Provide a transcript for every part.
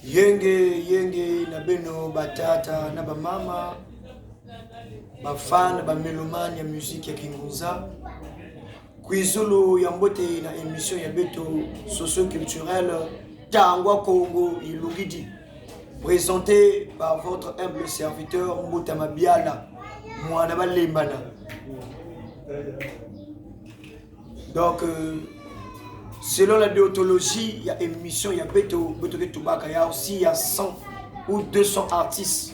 Yenge na beno batata na bamama bafana bamelomani ya musique ya Kingunza kuizulu ya mbote na émission ya beto socio-culturelle Tangwa Congo Ilungidi, présenté par votre humble serviteur Mbouta Mabiala Mwana Balembana. Donc selon la déontologie, il y a émission, il y a Beto Tubaka, il y a aussi il y a 100 ou 200 artistes.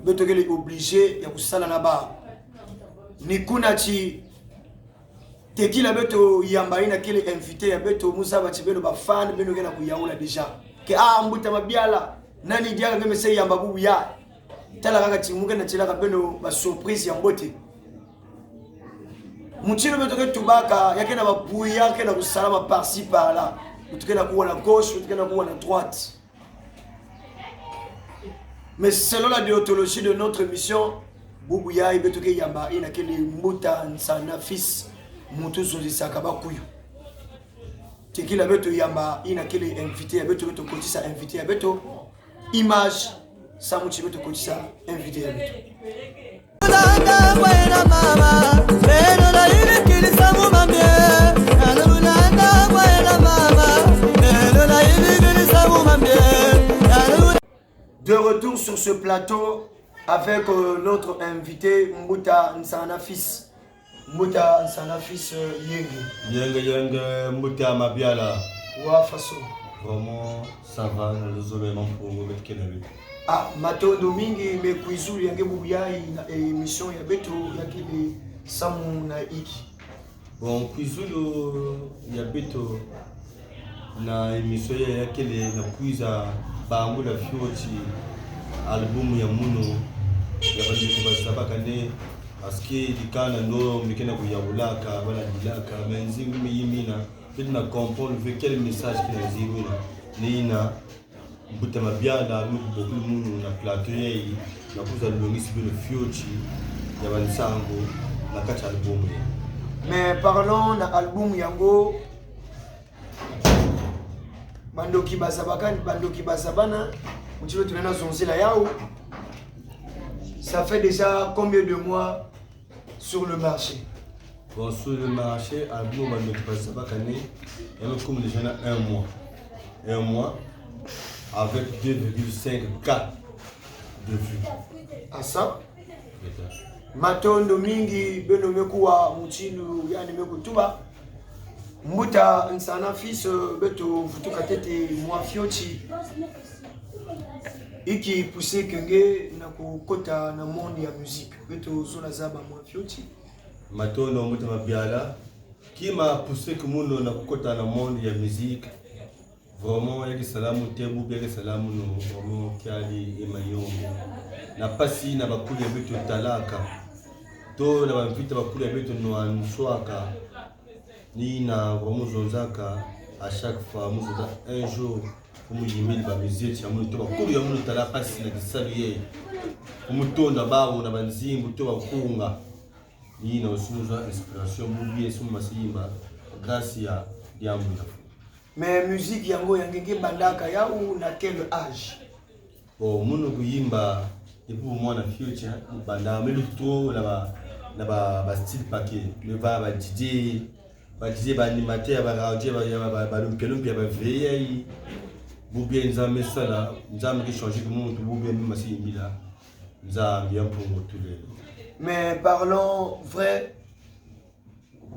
Beto est obligé, il y a Kusala Naba. Nikunachi, Teki la Beto Yambaina qui est invité, il y a Beto Moussa Batibelo Bafan, Beno Gena Kuyaoula déjà. Que Mbouta Mabiala, Nani Diaga même c'est Yambabou Ya. Talaka Timuga Natilaka Beno, ma surprise Yambote. Mutino Beto Tubaka, yake na babuya, yake na kusalama par-ci par-là. Utuke na kuwa na gauche, utuke na kuwa na droite. Mais selon la déontologie de notre émission, Boubouya Ibetoke Yamba, il a que les Mouta Nsana fils, Moutou Zozisaka Bakuyu. Teki la Beto Yamba, il a que les invités, à Beto Beto Kotisa invité, à Beto image, Samouchi Beto Kotisa invité, à Beto. De retour sur ce plateau avec notre invité Mbouta Nsana fils. Mbouta Nsana fils Yenge Mbouta Mabiala. Wa façon. Vraiment ça va le zolema pour mettre Kenabi. Ah, matondo mingi me kuizuri yange bubuyai na émission ya beto yakile samu na iki. Bon, kuizulu ya beto na émission yakile na kuiza bangu la fioti album ya muno ya bandi kubasaba kane aski dikana ndo mlikena kuyabulaka bana dilaka menzi miyimina na comprendre quel message qu'il a dit nina Mbouta Mabiala nous beaucoup de monde na plateau yi na kuza longisi le fioti ya bansango na kati album. Mais parlons na album yango Bandoki Bazabakani, Bandoki Bazabana, Mutilo Tunana Zonzela Yao. Ça fait déjà combien de mois sur le marché? Bon, sur le marché, album Bandoki Bazabakani, il y a comme déjà un mois. Un mois avec 2,5K de vues. Ah ça? Matondo mingi beno mekuwa Mutilu yani mekutuba. Mbouta Nsana fils beto futuka tete mwa fioti iki poussé kenge na kukota na monde ya musique beto zona zaba mwa fioti Matondo Mbouta Mabiala qui m'a poussé que mundo na kukota na monde ya musique vraiment yaki salamu tebu yaki salamu no vraiment kiali emayongo na pasi na bakuli ya beto talaka to na bavita bakuli ya beto no answaka ni na vraiment zonzaka à chaque fois muzoza un jour pour mu yimeli ba musique ya muno to bakuli ya muno tala pasi na kisabiye umutonda babo na banzimbu to bakunga ni na usuza inspiration mubiye sumu masimba grâce ya diambu. Mais musique yango yangenge bandaka ya ou na quel âge? Bon muno kuyimba et pour moi na future banda mais le tout na ba style paquet le ba DJ ba animateur ba radio ba lumpia ba veille bubien nzambe sala nzambe qui changer comme monde bubien même si mila nzambe bien pour tous les. Mais parlons vrai,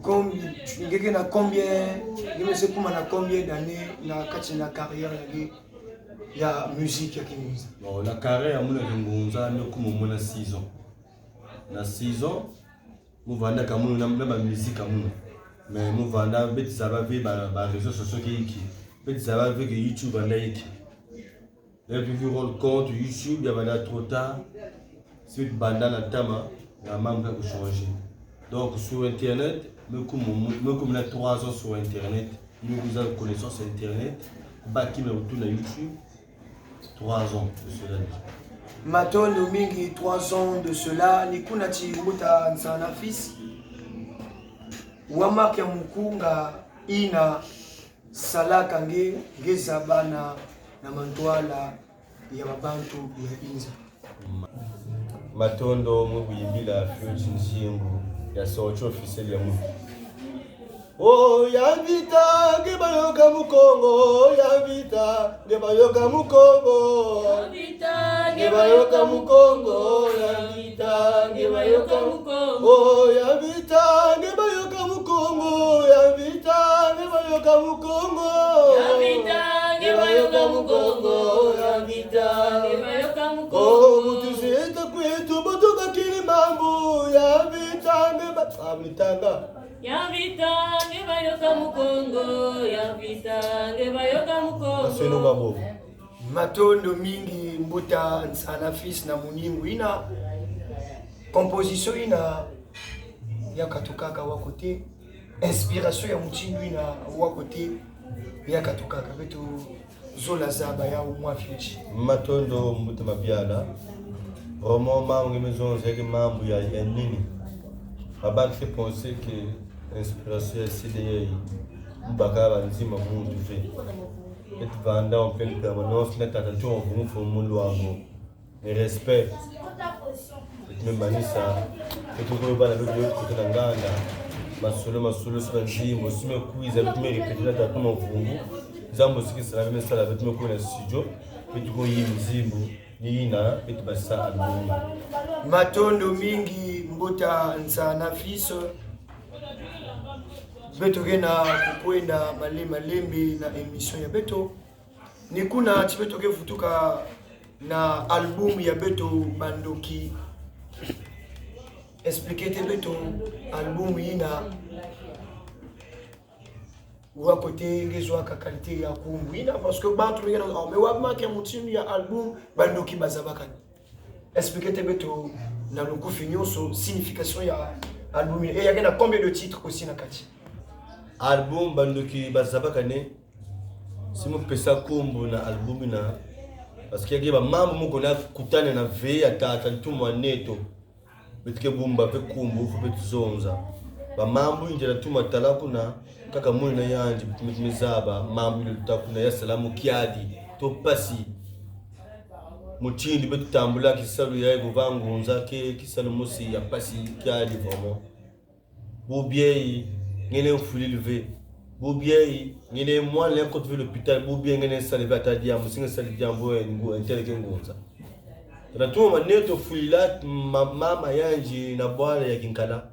comme ngeke na combien d'années na kati na carrière ya musique ya Kingunza? Bon la carrière ya Kingunza ne comme mona 6 ans. Na 6 ans nous vanda kamu na ba musique kamu. Mais nous vendons des réseaux sociaux qui sont avec YouTube et là tu rends compte YouTube il y a trop tard c'est banda na tama la membre a changé donc sur internet me comme la 3 ans sur internet nous avons connaissance internet baki me retourne à YouTube 3 ans de cela. Matondo mingi 3 ans de cela ni kuna ti Mbouta Nsana fils Wamake Mukunga ina salaka ngezabana na mantwala ya mabantu ya inza. Matondo mubuyibila fuji nzimbu ya socho officiel ya mungu. Oh ya vita ngebayoka mukongo, ya vita ngebayoka mukongo, ya vita ngebayoka mukongo, ya vita ngebayoka mukongo, oh ya vita ngebayoka mukongo, ya vita ngebayoka mukongo, ya vita ngebayoka mukongo, ya vita ngebayoka mukongo, oh mutuzeta kwetu botoka kili mambo, ya vita ngebayoka ya vita ngebayoka mukongo, ya vita ngebayoka mukongo. Matondo mingi mbuta nsana fils na muningu ina composition ina ya katukaka wa côté, inspiration ya muchindu ina wa côté ya katukaka betu zola zaba ya umwa fuji. Matondo mbuta mabiala vraiment mambo ngemezonze ke mambo ya nini abaki fait penser que inspiration ya CDA mbakaba nzima muntu fe et vanda en pleine permanence na tatacho en vous faut mon loango et respect et même manisa et tout le bana le côté na nganda masolo spanjimo sime kuiza avec mes répéter ta comme mvungu zambo sikisa na même ça avec mes ko na studio et tout ko yimzimbu nina et basa album. Matondo mingi mbuta nsana fils beto gena kukwenda malembe na emission ya beto ni kuna tibeto ke futuka na album ya beto bandoki expliquer beto album ina wa côté ngezwa ka qualité ya kumbwina parce que bantu ngena mais wa marque mutimi ya album bandoki bazabaka expliquer beto na luku finyoso signification ya album et y a combien de titres aussi na kati album bandoki bazabaka ne simu pesa kumbu na album na parce que ba mambo moko na kutana na ve ya tata ntumwa neto bitike bumba pe kumbu fu betuzonza ba mambo injera tuma talaku na kaka muni na yanje bitumizaba mambo lutakuna ya salamu kiadi to pasi mutindi betutambula kisalu ya kuvangunza ke kisalu musi ya pasi kiadi vraiment bobiei ngene fuli levé bobiei ngene moi le côté de l'hôpital bobiei ngene salve atadia musinga salve jambo ngo intelligent ngonza na tuma neto fuli la mama yanji na bwala ya kinkala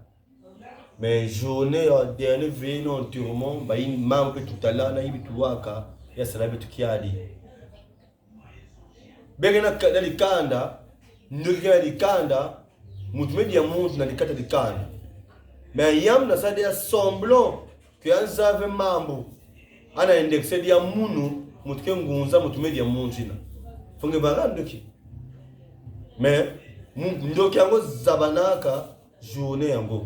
mais journée dernier veille non enterrement ba in mambo tout à l'heure na ibituwaka ya salve tukiadi begena kadali kanda ndugia likanda mutumedi ya muntu na likata likanda mais yam na sade ya semblant que anzave mambo ana indexé dia munu mutke ngunza mutumedi ya muntu ina funge barando ki mais ndoki yango zabanaka journée yango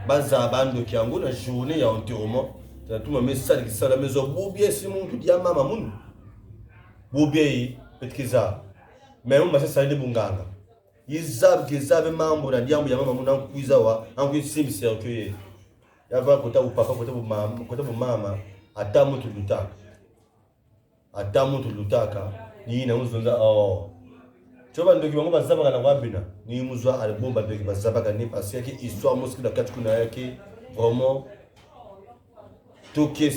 bazabando ki yango na journée ya enterrement tatuma message kisala mezo bobie si muntu dia mama munu bobie petkiza mais on m'a salé bunganga yizab kizabe mambo na ndiambo ya mama muna kuiza wa angu sim circuit yava kota u papa kota bu mama ata mutu lutaka ni na muzonza oh choba ndoki bango bazaba kana wabina ni muzwa album babeki bazaba kana parce que histoire moski na kati kuna yake vraiment tout qui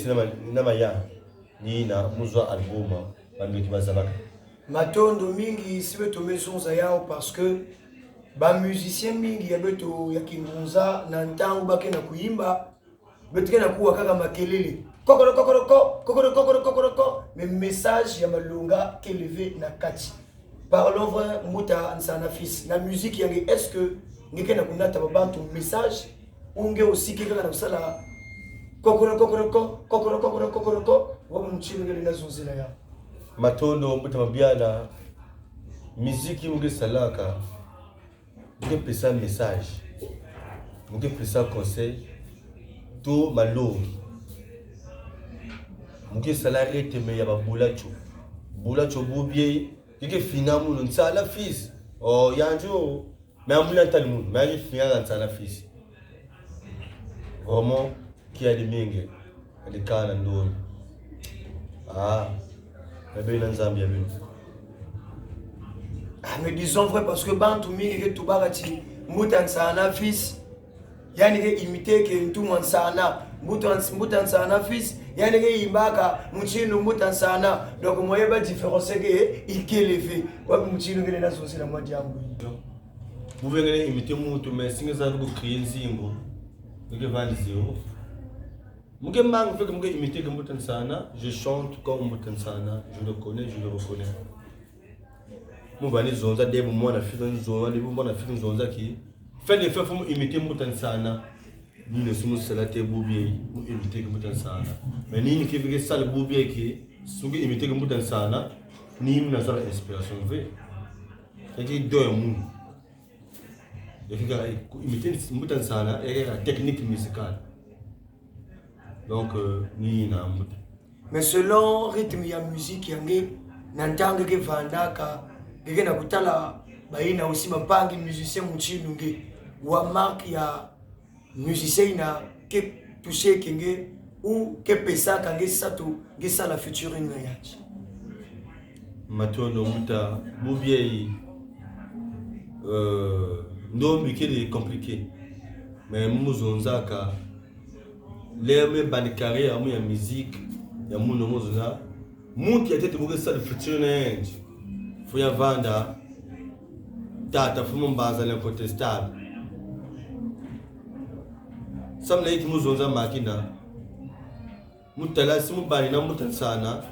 na maya ni na muzwa album babeki bazaba. Matondo mingi sibe tomezonza yao parce que ba musicien mingi ya beto ya kingunza na ntangu bake na kuimba beto na kuwa kaka makelele kokoro mais message ya malunga kelevé na kati parlons vrai muta nsana fils na musique yangi est-ce que ngeke na kunata babantu message unge usiki kaka na kusala kokoro wa mchingele na zunzila ya Matondo mbuta mabiala miziki munge salaka munge pesa message munge pesa conseil to malo munge salari teme ya bulacho bubie kike finamu no nsala fils oh yanjo mais amuna talimu mais finga nsala fils vraiment qui a des minge alikana ndo Mais disons vrai parce que Bantu Miri Tubarati, Moutan Sana fils, Yannick imité que tout le monde sana, Moutan Sana fils, Yannick Ibaka, Mouchino Moutan Sana, donc moi il y a différence que il est élevé. Ouais, Mouchino qui est là sur la moitié. Vous venez imiter Moutou, mais si vous avez créé un zimbo, vous avez vendu zéro. Je vais imiter le Moutan Sana, je chante comme Moutan Sana, je le connais, je le reconnais. Je vais zonza des moments na film zonza des moments na film zonza qui fait des faits pour imiter Moutan Sana. Nous ne sommes pas là te boubier pour imiter Moutan Sana. Mais ni qui veut ça le boubier qui sont imiter Moutan Sana ni nous avons inspiration vraie. Et qui doit nous. Et qui imiter Moutan Sana et la technique musicale. Donc ni na Moutan. Mais selon rythme ya musique yange nantanga ke vandaka ngeke na kutala baina aussi bapangi musicien muchinu nge wa marque ya musicien na ke toucher kenge ou ke pesa kange sato nge sa la future na yachi matono muta boubier ndo mbikeli compliqué mais muzonzaka leme bani carrière mu ya musique ya muno muzona muntu yatete buke sa le future na yanji fuya vanda tata fumo mbaza l'incontestable samna yiki muzonza makina mutala simu bani na mutan sana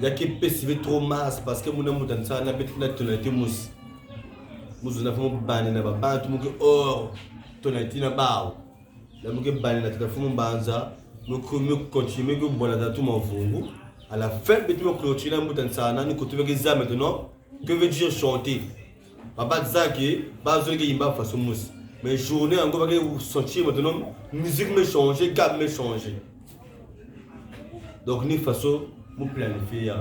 yaki pesive trop masse parce que muna mutan sana betina tonati muzona fumo bani na babantu muke or tonati na bawo la muke bani na tata fumo mbanza nous continuons à boire dans tout mon vungu. À la fin, nous clôturer la mouton sana, nous continuons ça maintenant. Que veut dire chanter? Papa Zaki, base de yimba façon mousse. Mais journée encore que vous sentir maintenant, musique me changer, cap me changer. Donc ni façon, nous planifier.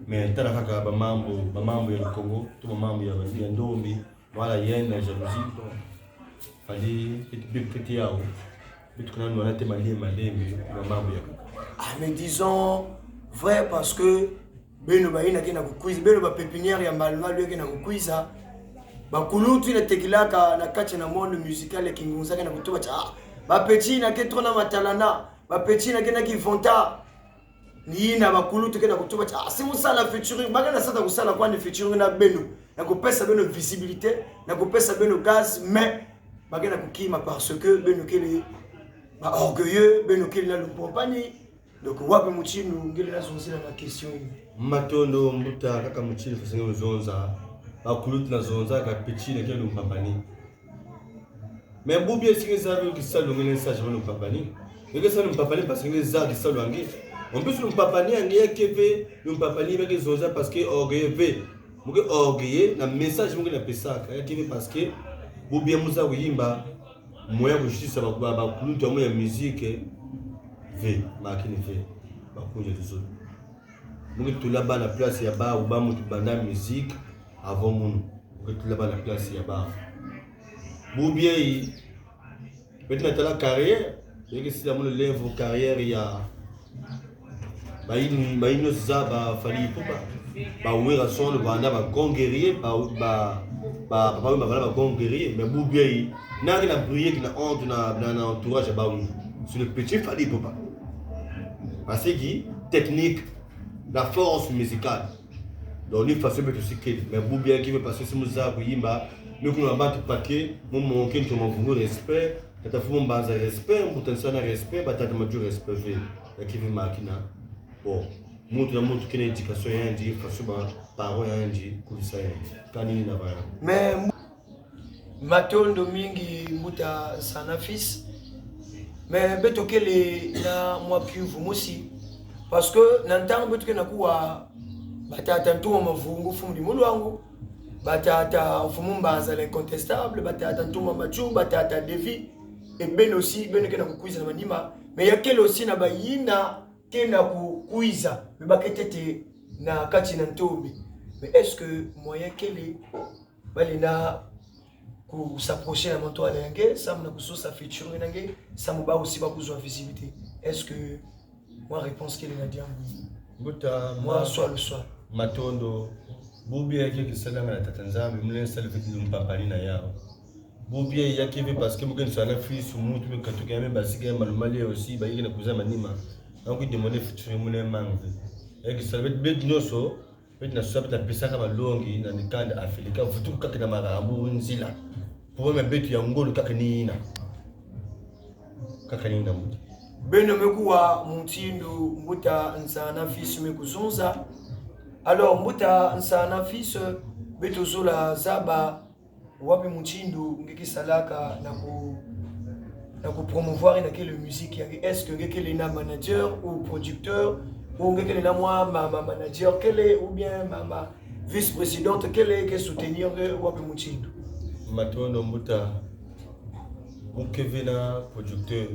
Mais tant que ba mambo ya Congo, tout mambo ya Ndombi, voilà yen la jalousie. Fallait petit yao. Mais disons vrai parce que beno baina kina kukuiza beno ba pépinière ya malmal yo kina kukuiza ba kulutu na tekilaka na kati na monde musical kingunza kana kutoba cha ba petit na ke trona matalana ba petit na kina kivonta ni na ba kulutu kina kutoba cha si musala featuring bagana sasa kusala kwani featuring na beno na kupesa beno visibilité na kupesa beno gaz mais bagana kukima parce que beno kele ba orgueilleux benokeli na compagnie donc wapi muchinu ngeli na zonzi na question hii matondo mbuta kaka muchinu fasinga zonza ba kulutu na zonza ka petit na kele compagnie mais boubier singa zabi ki salo ngene sa jama compagnie ngeke sa compagnie parce que les arts qui salo angi on peut sur compagnie angi keve compagnie avec zonza parce que orgueilleux muke orgueilleux na message muke na pesa ka keve parce que boubier muza kuyimba moya kushitisa ba kulutu ya moya musique ve makini ve ba kunja tuzo mungi tulaba na place ya ba ou ba mutu banda musique avant munu mungi tulaba na place ya ba boubier peut-être tala carrière yeke sila munu level carrière ya ba ino zaba fali popa ba wera son banda ba gonguerrier ba gonguerrier mais boubier n'a rien à briller qui n'a honte dans l'entourage à sur le petit Fali Popa. Parce que technique, la force musicale. Donc il faut savoir que c'est que mais vous bien qui veut passer ce mouza pour yimba, nous qu'on a battu paquet, mon manquer de mon respect, t'as fait mon base respect, mon tension respect, bah t'as demandé du respect, et qui veut makina. Bon, montre que l'éducation est indiquée, façon parole est indiquée, comme ça est. Canine n'a pas. Mais matondo mingi muta sana fils mais betokele na mwa kivu musi parce que nantanga betuke nakuwa batata ntuma mavungu fundi mulu wangu batata ufumu mbanza l'incontestable batata ntuma machu batata devi et ben aussi ben ke na kukuiza na mandima mais yakele aussi na bayina ke na kukuiza me baketete na kati na ntombi mais est-ce que moyen kele balina ku s'approcher na monto alenge sam na kusosa featuring nange sam ba aussi ba kuzwa visibilité est-ce que moi réponse qu'elle a dit Buta moi soit le soir matondo bubi yake kisalanga na tatanzambe mle salifiti mpapali na yao bubi yake ve parce que mugen sana fils mutu me katoka me basika malumali aussi ba yake na kuza manima donc il demandait futur mule mangue yake salifiti bet noso bet na sabe ta pesa kama longi na nikanda afilika vutu kaka na marambu nzila pour me bet ya ngolo kaka nina mutu beno mekuwa mutindo mbuta nsana fils mekuzunza. Alors mbuta nsana fils beto zola zaba wapi mutindo ngeki salaka na ku promouvoir na quelle musique est-ce que ngeki na manager ou producteur ou ngeki na moi ma manager quelle ou bien ma vice-présidente quelle que soutenir wapi mutindo matondo mbuta mukevena producteur.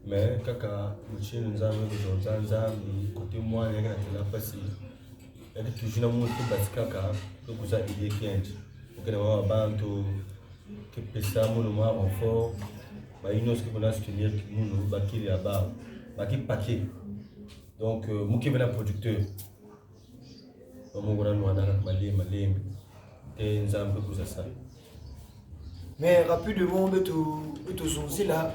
Mais kaka mchini nzambe kuzonza nzambe kote mwana yake natela pasi yake tujina muntu basi kaka kuza idée kenji ukena mama bantu ke pesa muno mwa renfort ba inos ke bona soutenir muno bakili aba baki paquet donc muki bena producteur omo ngona nwana malembe te nzambe kuza ça. Mais rapidement beto zonzila.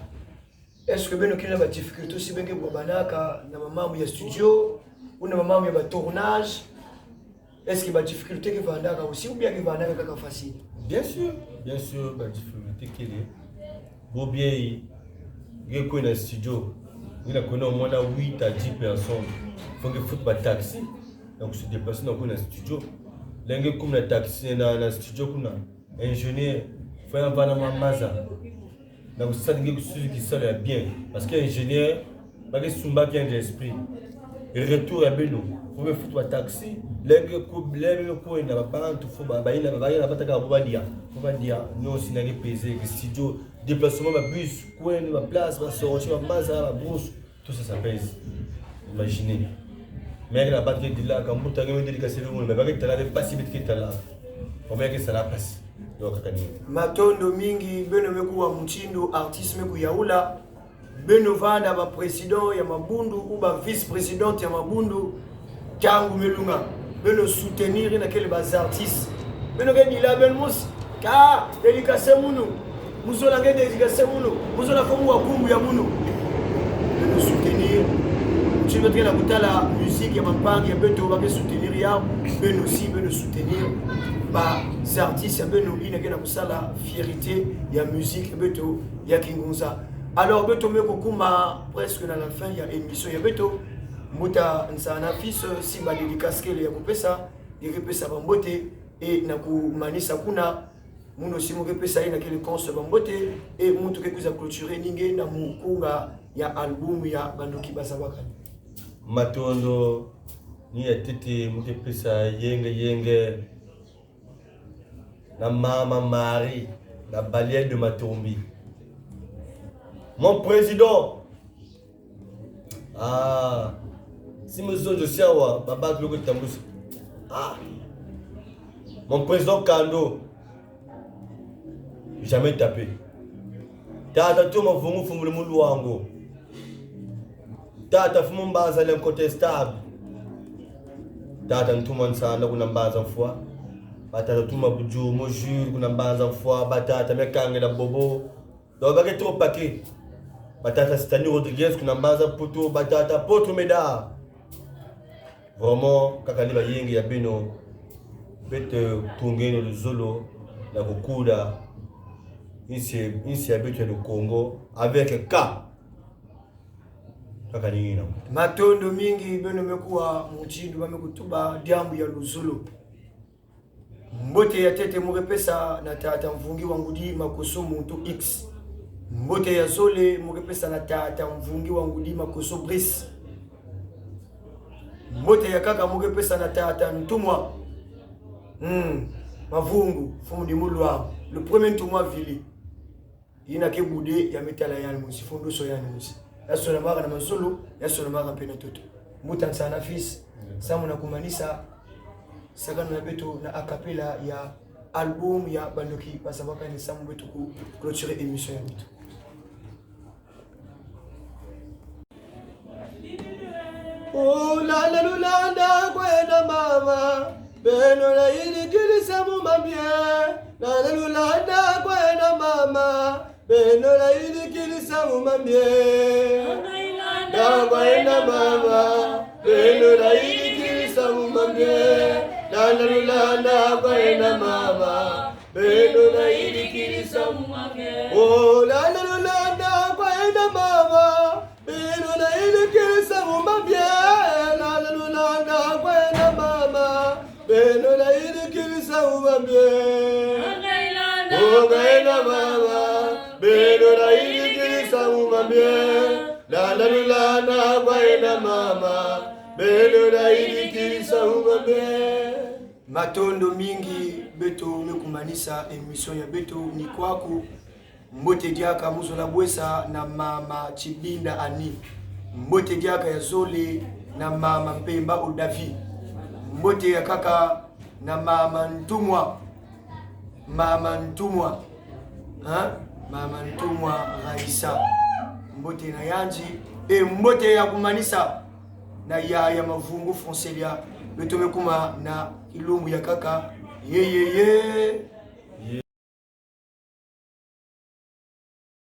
Est-ce que beno kina ba difficulté aussi benge bobanaka na mamamu ya studio ou na mamamu ya ba tournage? Est-ce que ba difficulté que vandaka aussi ou bien que vandaka kaka facile? Bien sûr ba difficulté kele. Bo bien il ko na studio. Il a connu au moins 8 à 10 personnes. Faut que foot ba taxi. Donc se déplacer dans le studio. Lenge comme na taxi na studio kuna ingénieur faut avoir na maza. Donc ça dit que qui ça bien parce que ingénieur pas que sumba bien d'esprit et retour à beno faut me foutre taxi les ko na ba tout faut ba ina ba taka ba dia nous aussi na peser que studio déplacement ba bus coin ba place ba sortir ba maza ba brousse tout ça pèse imaginez mais la pas de là quand vous t'avez dédicacer le monde mais pas que tu l'avais pas si vite que tu là faut bien que ça la passe. Matondo mingi beno mekuwa mchindo artiste meku yaula beno vanda ba président ya mabundu ou ba vice président ya mabundu tangu melunga beno soutenir na kele ba artistes beno ke dila ben mus ka dédicacer munu muzola ke dédicacer munu muzola ko wa kumbu ya munu beno soutenir mchindo tena kutala musique ya mampangi ya beto ba ke soutenir ya beno si beno soutenir ba artistes ya beno ina kena kusala fierté ya musique beto ya Kingunza. Alors beto meko kuma presque na la fin ya émission ya beto muta nsana fils si ba dédicace kele ya kupesa ikipesa bambote et na kumanisa kuna muno simo kepesa ina kele konse bambote et mutu kekuza clôturer ninge na mukunga ya album ya bandoki basabaka matondo ni ya tete muke pesa yenge la Maman Marie, la balière de Matombi. Mon président. Ah, si je suis à Baba Tambous. Ah, mon président Kando. Jamais tapé. Tata tout mon fumu fumu le muluango. Tata fumu baza l'incontestable. Tata tout mon sa na kuna baza foi. Batata tuma buju mo jure kuna mbanza foi batata mekange na bobo donc bake trop paquet batata Stani Rodriguez kuna mbanza poto batata potre meda vraiment kakali ba yenge ya beno bete tungeno le zolo na kokuda ici habite le Congo avec un cas kakali na matondo mingi beno mekuwa mutindo bamekutuba diambu ya luzulu mbote ya tete mukepesa na tata mvungi wangudi makoso muntu X mbote ya zole mukepesa na tata mvungi wangudi makoso Brice mbote ya kaka mukepesa na tata ntumwa mavungu fundi mulwa le premier ntumwa vili ina ke bude ya metala ya musi fundo so ya musi yaso na mara na mazulu yaso na mara pena toto muta sana fils samu na kumanisa sakano na beto na acapella ya album ya bandoki basabaka ni samu beto ku clôturer émission ya beto Ulala lulanda kwenda mama beno la ili kilisa mumambie. Lala lulanda kwenda mama beno la ili kilisa mumambie. Kwenda mama beno la ili kilisa mumambie. Lala lulanda kwenda mama beno la ili kilisa mumambie. Oh lala lulanda kwenda mama beno la ili kilisa mumambie. Lala lulanda kwenda mama beno la ili kilisa mumambie. Kwenda mama beno la ili kilisa mumambie. Lala lulanda kwenda mama beno la ili kilisa mumambie. Matondo mingi beto mekumanisa emission ya beto ni kwaku mbote diaka muzola bwesa na mama Chibinda Ani, mbote diaka ya Zole na mama Mpemba Odavi, mbote ya kaka na mama Ntumwa mama Ntumwa Raisa, mbote na yanji mbote ya kumanisa na ya mavungu Fonselia beto mekuma na ilumbu ya kaka ye